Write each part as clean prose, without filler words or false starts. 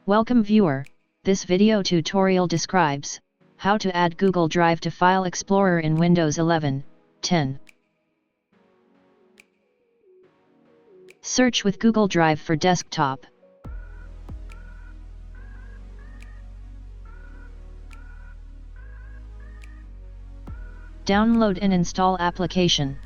Welcome viewer, this video tutorial describes how to add Google Drive to File Explorer in Windows 11, 10. Search with Google Drive for desktop. Download and install application.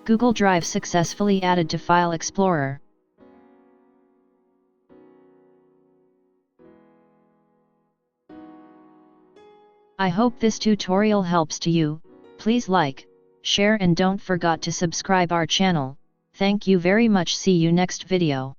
Google Drive successfully added to File Explorer. I hope this tutorial helps to you. Please like, share and don't forget to subscribe our channel. Thank you very much. See you next video.